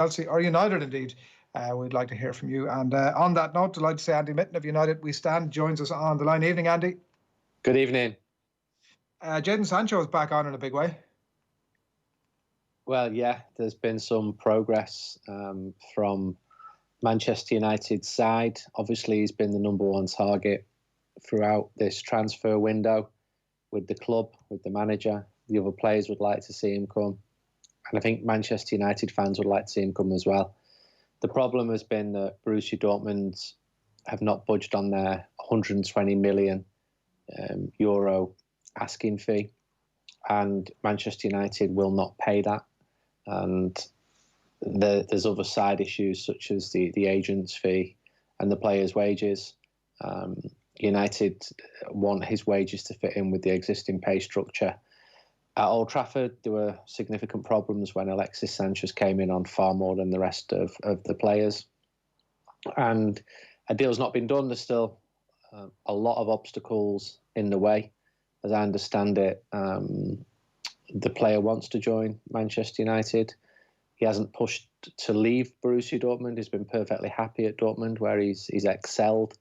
Chelsea or United indeed, we'd like to hear from you. And on that note, I'd like to say Andy Mitten of United We Stand joins us on the line. Evening, Andy. Good evening. Jadon Sancho is back on in a big way. Well, yeah, there's been some progress from Manchester United's side. Obviously, he's been the number one target throughout this transfer window with the club, with the manager. The other players would like to see him come. And I think Manchester United fans would like to see him come as well. The problem has been that Borussia Dortmund have not budged on their 120 million euro asking fee. And Manchester United will not pay that. And there's other side issues such as the agent's fee and the players' wages. United want his wages to fit in with the existing pay structure. At Old Trafford, there were significant problems when Alexis Sanchez came in on far more than the rest of the players. And a deal's not been done. There's still a lot of obstacles in the way. As I understand it, the player wants to join Manchester United. He hasn't pushed to leave Borussia Dortmund. He's been perfectly happy at Dortmund, where he's excelled.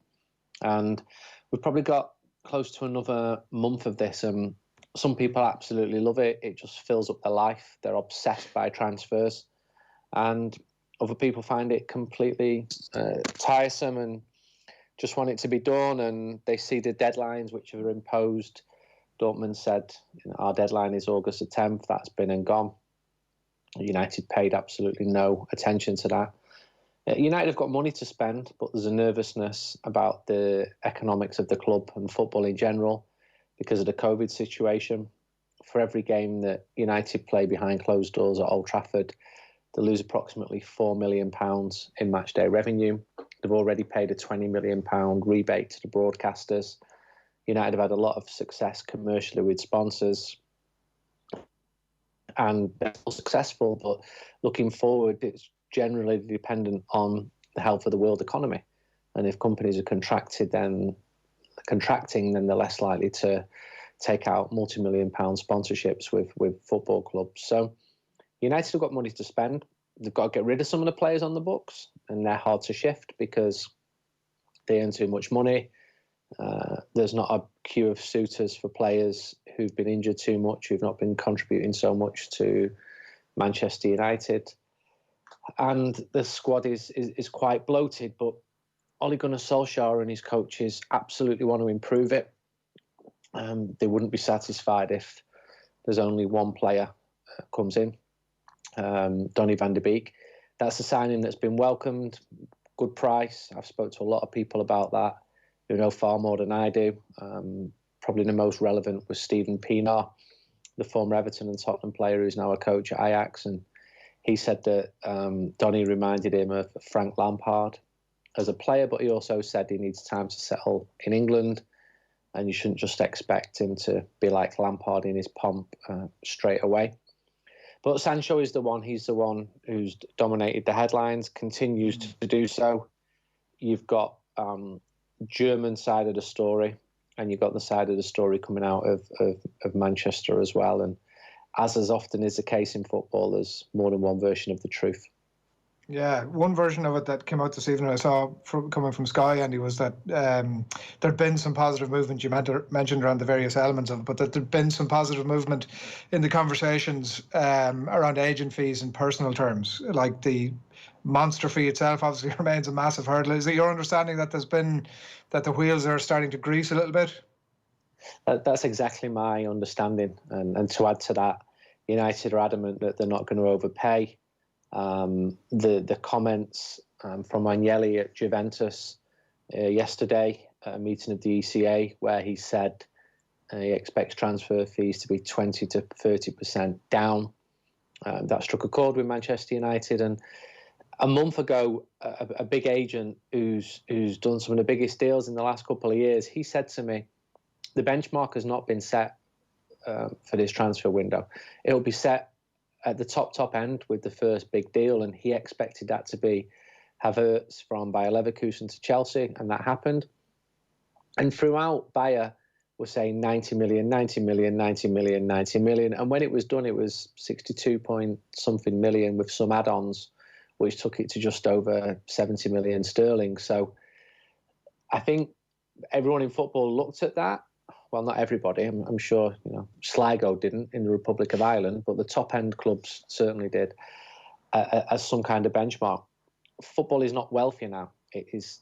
And we've probably got close to another month of this. Some people absolutely love it. It just fills up their life. They're obsessed by transfers. And other people find it completely tiresome and just want it to be done. And they see the deadlines which are imposed. Dortmund said, our deadline is August the 10th. That's been and gone. United paid absolutely no attention to that. United have got money to spend, but there's a nervousness about the economics of the club and football in general because of the COVID situation. For every game that United play behind closed doors at Old Trafford, they lose approximately £4 million in matchday revenue. They've already paid a £20 million rebate to the broadcasters. United have had a lot of success commercially with sponsors, and they're still successful, but looking forward, it's generally dependent on the health of the world economy. And if companies are contracting, then they're less likely to take out multi-million pound sponsorships with football clubs. So United have got money to spend. They've got to get rid of some of the players on the books, and they're hard to shift because they earn too much money. There's not a queue of suitors for players who've been injured too much, who've not been contributing so much to Manchester United. And the squad is quite bloated, but Ole Gunnar Solskjaer and his coaches absolutely want to improve it. They wouldn't be satisfied if there's only one player comes in, Donny van de Beek. That's a signing that's been welcomed, good price. I've spoke to a lot of people about that who know far more than I do. Probably the most relevant was Steven Pienaar, the former Everton and Tottenham player who's now a coach at Ajax. And he said that Donny reminded him of Frank Lampard as a player, but he also said he needs time to settle in England, and you shouldn't just expect him to be like Lampard in his pomp straight away. But Sancho is the one. He's the one who's dominated the headlines, continues to do so. You've got German side of the story, and you've got the side of the story coming out of Manchester as well. And as often is the case in football, there's more than one version of the truth. Yeah, one version of it that came out this evening I saw coming from Sky, Andy, was that there'd been some positive movement. You mentioned around the various elements of it, but that there'd been some positive movement in the conversations around agent fees in personal terms. Like the monster fee itself obviously remains a massive hurdle. Is it your understanding that the wheels are starting to grease a little bit? That's exactly my understanding. And to add to that, United are adamant that they're not going to overpay. The comments from Agnelli at Juventus yesterday at a meeting of the ECA, where he said he expects transfer fees to be 20 to 30% down. That struck a chord with Manchester United. And a month ago, a big agent who's done some of the biggest deals in the last couple of years, he said to me, the benchmark has not been set for this transfer window. It'll be set at the top end with the first big deal, and he expected that to be Havertz from Bayer Leverkusen to Chelsea, and that happened. And throughout, Bayer was saying 90 million, 90 million, 90 million, 90 million, and when it was done, it was 62 point something million with some add-ons, which took it to just over 70 million sterling. So I think everyone in football looked at that. Well, not everybody. I'm sure Sligo didn't in the Republic of Ireland, but the top end clubs certainly did as some kind of benchmark. Football is not wealthier now. It is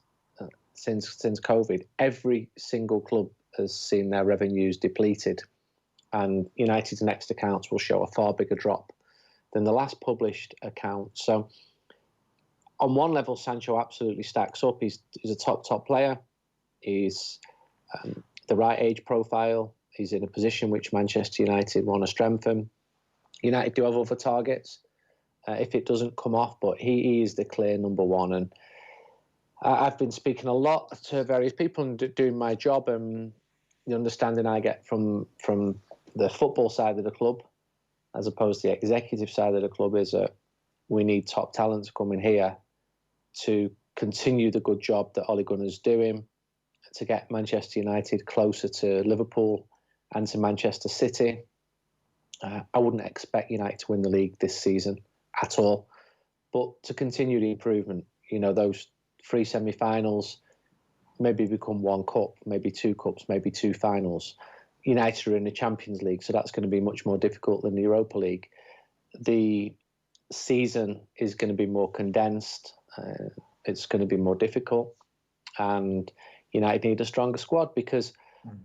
since COVID. Every single club has seen their revenues depleted, and United's next accounts will show a far bigger drop than the last published account. So on one level, Sancho absolutely stacks up. He's a top player. He's the right age profile. He's in a position which Manchester United want to strengthen. United do have other targets if it doesn't come off, but he is the clear number one. And I've been speaking a lot to various people and doing my job, and the understanding I get from the football side of the club, as opposed to the executive side of the club, is that we need top talent to come in here to continue the good job that Ole Gunnar's doing, to get Manchester United closer to Liverpool and to Manchester City. I wouldn't expect United to win the league this season at all, but to continue the improvement. Those 3 semi-finals maybe become 1 cup, maybe 2 cups, maybe 2 finals. United are in the Champions League, so that's going to be much more difficult than the Europa League. The season is going to be more condensed. It's going to be more difficult, and United need a stronger squad, because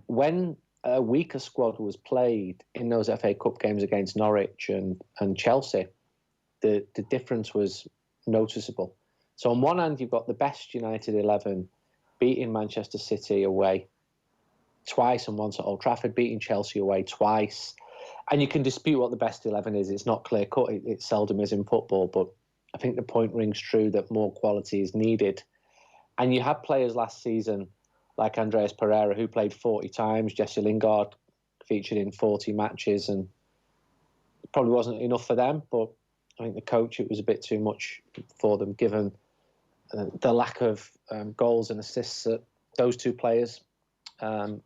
when a weaker squad was played in those FA Cup games against Norwich and Chelsea, the difference was noticeable. So on one hand, you've got the best United 11 beating Manchester City away twice, and once at Old Trafford, beating Chelsea away twice. And you can dispute what the best 11 is. It's not clear cut. It seldom is in football, but I think the point rings true that more quality is needed. And you had players last season like Andreas Pereira, who played 40 times, Jesse Lingard featured in 40 matches, and it probably wasn't enough for them, but I think the coach, it was a bit too much for them, given the lack of goals and assists that those 2 players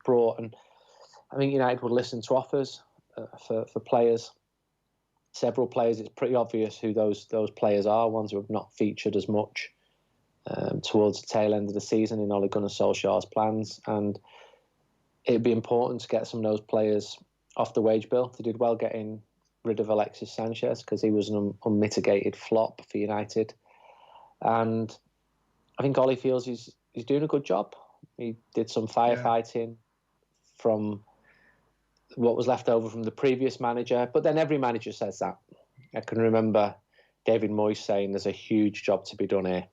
brought. And I think United would listen to offers for players, several players. It's pretty obvious who those players are, ones who have not featured as much towards the tail end of the season in Ole Gunnar Solskjaer's plans. And it'd be important to get some of those players off the wage bill. They did well getting rid of Alexis Sanchez, because he was an unmitigated flop for United. And I think Ole feels he's doing a good job. He did some firefighting from what was left over from the previous manager, but then every manager says that. I can remember David Moyes saying there's a huge job to be done here,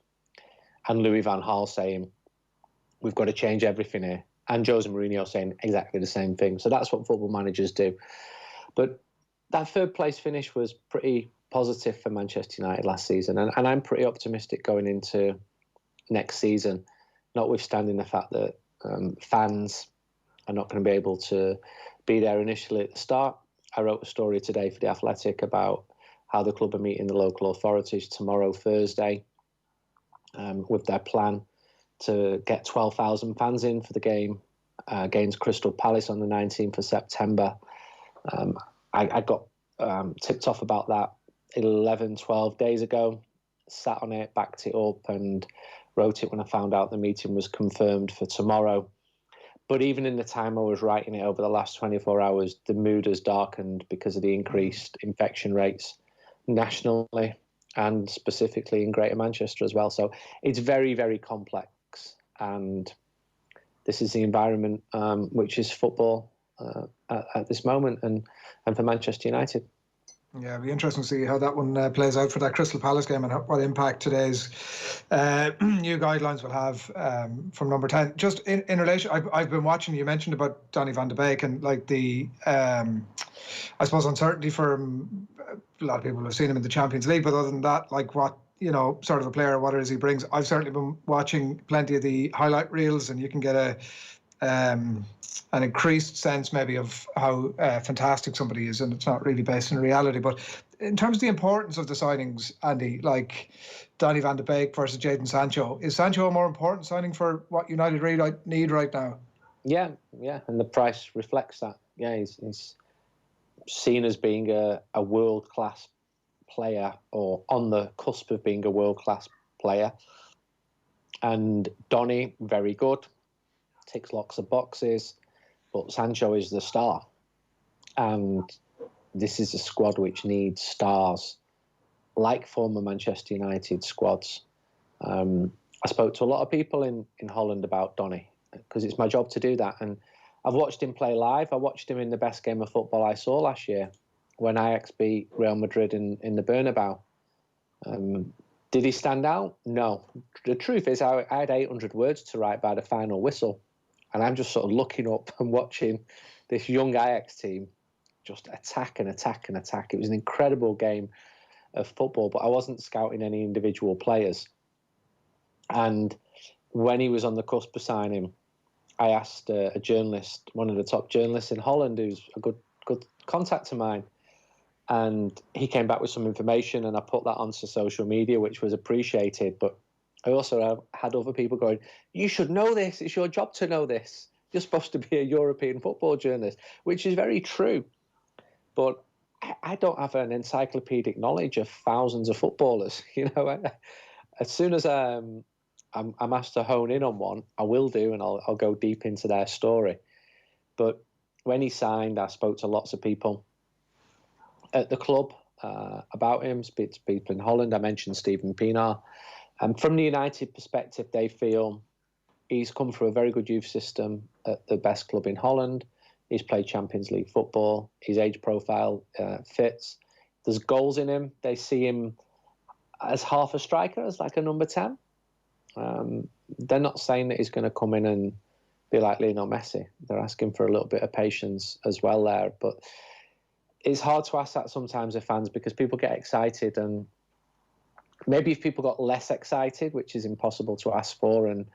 and Louis van Gaal saying we've got to change everything here, and Jose Mourinho saying exactly the same thing. So that's what football managers do. But that 3rd place finish was pretty positive for Manchester United last season, and I'm pretty optimistic going into next season, notwithstanding the fact that fans are not going to be able to be there initially at the start. I wrote a story today for The Athletic about how the club are meeting the local authorities tomorrow, Thursday, with their plan to get 12,000 fans in for the game against Crystal Palace on the 19th of September. I got tipped off about that 11, 12 days ago, sat on it, backed it up, and wrote it when I found out the meeting was confirmed for tomorrow. But even in the time I was writing it, over the last 24 hours, the mood has darkened because of the increased infection rates nationally and specifically in Greater Manchester as well. So it's very, very complex. And this is the environment which is football at this moment, and for Manchester United. Yeah, it'll be interesting to see how that one plays out for that Crystal Palace game, and what impact today's new guidelines will have from number 10. Just in relation, I've been watching, you mentioned about Donny van de Beek, and like the, I suppose, uncertainty for him. A lot of people have seen him in the Champions League, but other than that, like what, sort of a player, what it is he brings. I've certainly been watching plenty of the highlight reels, and you can get an increased sense maybe of how fantastic somebody is, and it's not really based in reality. But in terms of the importance of the signings, Andy, like Donny van de Beek versus Jadon Sancho, is Sancho a more important signing for what United really need right now? Yeah, and the price reflects that. Yeah, he's seen as being a world-class player or on the cusp of being a world-class player. And Donny, very good, ticks lots of boxes, but Sancho is the star. And this is a squad which needs stars, like former Manchester United squads. I spoke to a lot of people in Holland about Donny, because it's my job to do that. And I've watched him play live. I watched him in the best game of football I saw last year, when Ajax beat Real Madrid in the Bernabeu. Did he stand out? No. The truth is, I had 800 words to write by the final whistle, and I'm just sort of looking up and watching this young Ajax team just attack and attack and attack. It was an incredible game of football, but I wasn't scouting any individual players. And when he was on the cusp of signing, I asked a journalist, one of the top journalists in Holland, who's a good contact of mine, and he came back with some information, and I put that onto social media, which was appreciated. But I also had other people going, you should know this. It's your job to know this. You're supposed to be a European football journalist, which is very true. But I don't have an encyclopedic knowledge of thousands of footballers. You know, as soon as I'm asked to hone in on one, I will do, and I'll go deep into their story. But when he signed, I spoke to lots of people at the club about him, speak to people in Holland. I mentioned Steven Pienaar. And from the United perspective, they feel he's come through a very good youth system at the best club in Holland. He's played Champions League football. His age profile fits. There's goals in him. They see him as half a striker, as like a number 10. They're not saying that he's going to come in and be like Lionel Messi. They're asking for a little bit of patience as well there. But it's hard to ask that sometimes of fans, because people get excited, and maybe if people got less excited, which is impossible to ask for, and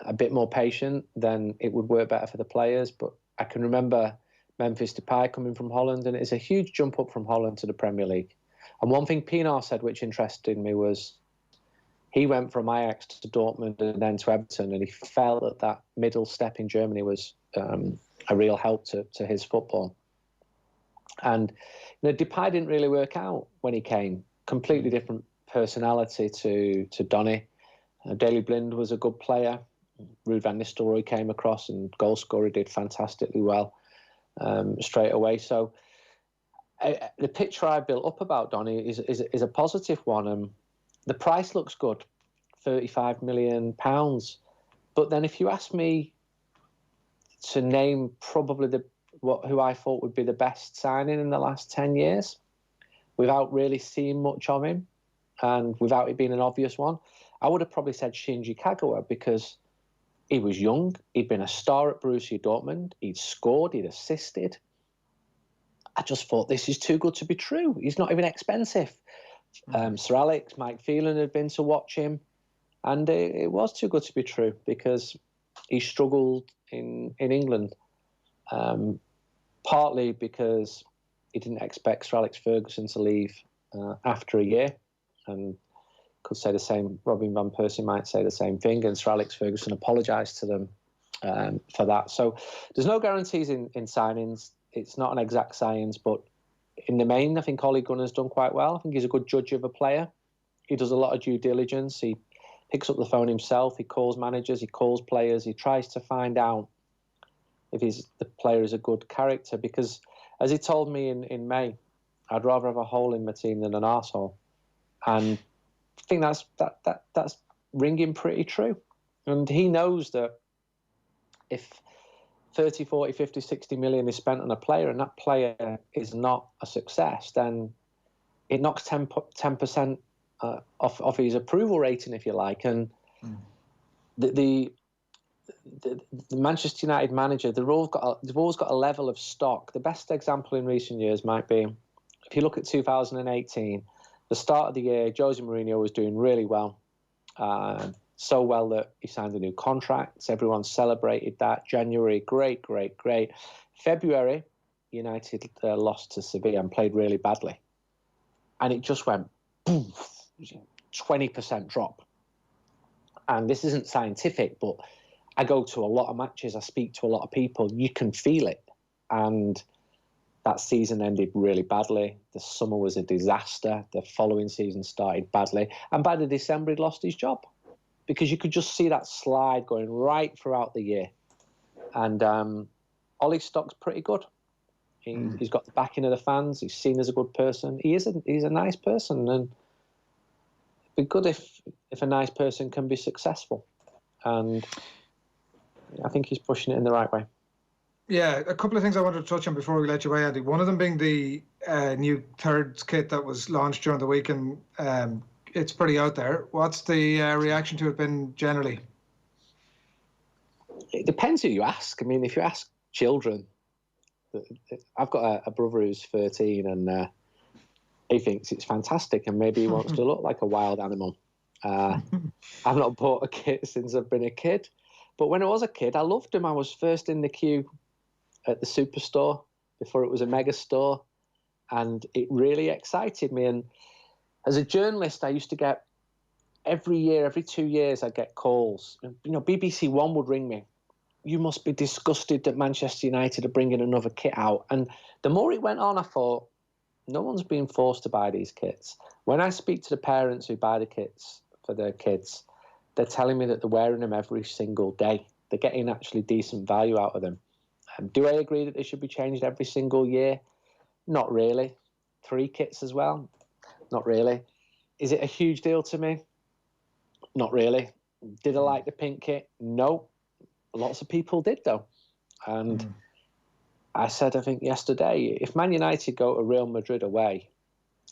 a bit more patient, then it would work better for the players. But I can remember Memphis Depay coming from Holland, and it's a huge jump up from Holland to the Premier League. And one thing Pienaar said, which interested me, was he went from Ajax to Dortmund and then to Everton, and he felt that that middle step in Germany was a real help to his football. And Depay didn't really work out when he came. Completely different personality to Donny. Daley Blind was a good player. Ruud van Nistelrooy came across, and goal scorer, did fantastically well straight away. So the picture I built up about Donny is a positive one. The price looks good, £35 million. But then if you ask me to name probably who I thought would be the best signing in the last 10 years, without really seeing much of him and without it being an obvious one, I would have probably said Shinji Kagawa, because he was young. He'd been a star at Borussia Dortmund. He'd scored. He'd assisted. I just thought, this is too good to be true. He's not even expensive. Sir Alex, Mike Phelan had been to watch him, and it was too good to be true, because he struggled in England, partly because he didn't expect Sir Alex Ferguson to leave after a year, and could say the same. Robin van Persie might say the same thing, and Sir Alex Ferguson apologised to them for that. So there's no guarantees in signings. It's not an exact science, but in the main, I think Ole Gunnar's done quite well. I think he's a good judge of a player. He does a lot of due diligence. He picks up the phone himself. He calls managers. He calls players. He tries to find out if the player is a good character. Because, as he told me in May, I'd rather have a hole in my team than an arsehole. And I think that's ringing pretty true. And he knows that if 30, 40, 50, 60 million is spent on a player, and that player is not a success, then it knocks 10% off his approval rating, if you like. And the Manchester United manager, they've always got a level of stock. The best example in recent years might be, if you look at 2018, the start of the year, Jose Mourinho was doing really well. So well that he signed a new contract. Everyone celebrated that. January, great. February, United lost to Sevilla and played really badly. And it just went boom, 20% drop. And this isn't scientific, but I go to a lot of matches. I speak to a lot of people. You can feel it. And That season ended really badly. The summer was a disaster. The following season started badly. And by the December, he'd lost his job, because you could just see that slide going right throughout the year. And Ollie's stock's pretty good. He's got the backing of the fans. He's seen as a good person. He's a nice person, and it'd be good if a nice person can be successful. And I think he's pushing it in the right way. Yeah, a couple of things I wanted to touch on before we let you away, Andy. One of them being the new thirds kit that was launched during the week, and it's pretty out there. What's the reaction to it been generally? It depends who you ask. I mean, if you ask children, I've got a brother who's 13, and he thinks it's fantastic, and maybe he wants to look like a wild animal. I've not bought a kit since I've been a kid, but when I was a kid, I loved them. I was first in the queue at the superstore before it was a mega store, and it really excited me. And as a journalist, I used to get every 2 years, I'd get calls. BBC One would ring me. You must be disgusted that Manchester United are bringing another kit out. And the more it went on, I thought, no one's being forced to buy these kits. When I speak to the parents who buy the kits for their kids, they're telling me that they're wearing them every single day. They're getting actually decent value out of them. Do I agree that they should be changed every single year? Not really. 3 kits as well? Not really. Is it a huge deal to me? Not really. Did I like the pink kit? No. Lots of people did, though. And I said, I think yesterday, if Man United go to Real Madrid away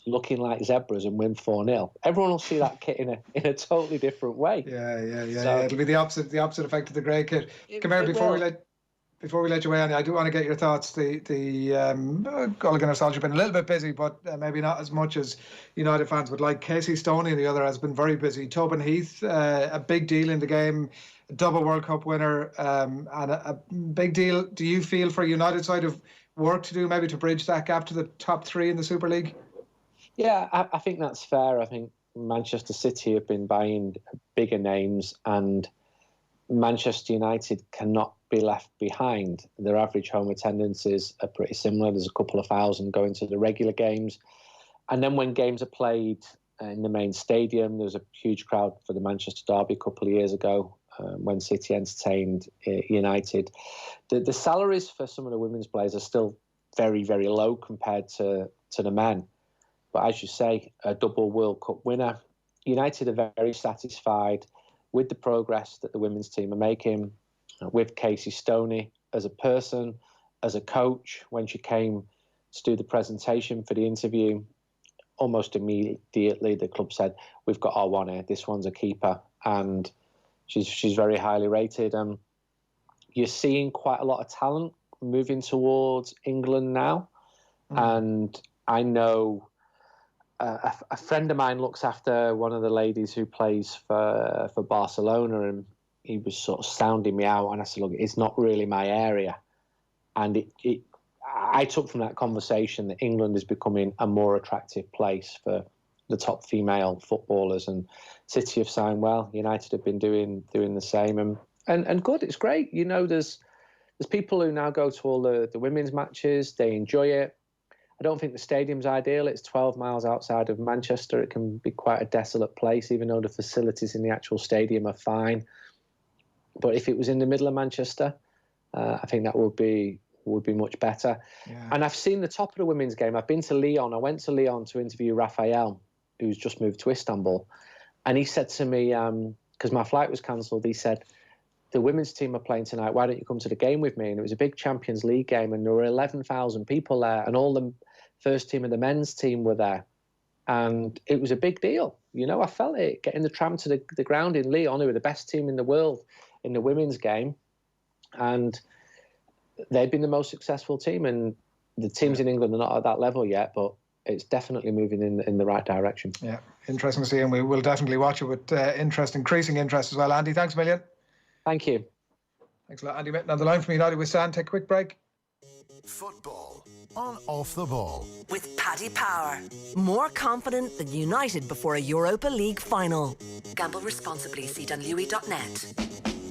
looking like zebras and win 4-0, everyone will see that kit in a totally different way. Yeah. So, it'll be the opposite effect of the grey kit. Come here, before we let you away, Andy, I do want to get your thoughts. The Gulligan Nostalgia have been a little bit busy, but maybe not as much as United fans would like. Casey Stoney, the other, has been very busy. Tobin Heath, a big deal in the game, a double World Cup winner, and a big deal. Do you feel for United side of work to do, maybe to bridge that gap to the top 3 in the Super League? Yeah, I think that's fair. I think Manchester City have been buying bigger names, and Manchester United cannot be left behind. Their average home attendances are pretty similar. There's a couple of thousand going to the regular games. And then when games are played in the main stadium, there was a huge crowd for the Manchester Derby a couple of years ago when City entertained United. The salaries for some of the women's players are still very, very low compared to the men. But as you say, a double World Cup winner. United are very satisfied with the progress that the women's team are making, with Casey Stoney as a person, as a coach. When she came to do the presentation for the interview, almost immediately the club said, we've got our one here, this one's a keeper, and she's very highly rated. You're seeing quite a lot of talent moving towards England now, and I know a friend of mine looks after one of the ladies who plays for Barcelona, and he was sort of sounding me out, and I said, look, it's not really my area. And I took from that conversation that England is becoming a more attractive place for the top female footballers, and City have signed well. United have been doing the same, and good. It's great. There's people who now go to all the women's matches. They enjoy it. I don't think the stadium's ideal. It's 12 miles outside of Manchester. It can be quite a desolate place, even though the facilities in the actual stadium are fine. But if it was in the middle of Manchester, I think that would be much better. Yeah. And I've seen the top of the women's game. I've been to Lyon. I went to Lyon to interview Raphael, who's just moved to Istanbul. And he said to me, because my flight was cancelled, he said, the women's team are playing tonight. Why don't you come to the game with me? And it was a big Champions League game, and there were 11,000 people there, and all the first team and the men's team were there. And it was a big deal. I felt it, getting the tram to the ground in Lyon, who were the best team in the world in the women's game. And they've been the most successful team, and the teams in England are not at that level yet, but it's definitely moving in the right direction. Yeah, interesting to see, and we will definitely watch it with increasing interest as well. Andy, thanks a million. Thank you. Thanks a lot. Andy Mitten on the line from United with Sand. Take a quick break. Football on Off the Ball with Paddy Power. More confident than United before a Europa League final. Gamble responsibly. See dunlewy.net.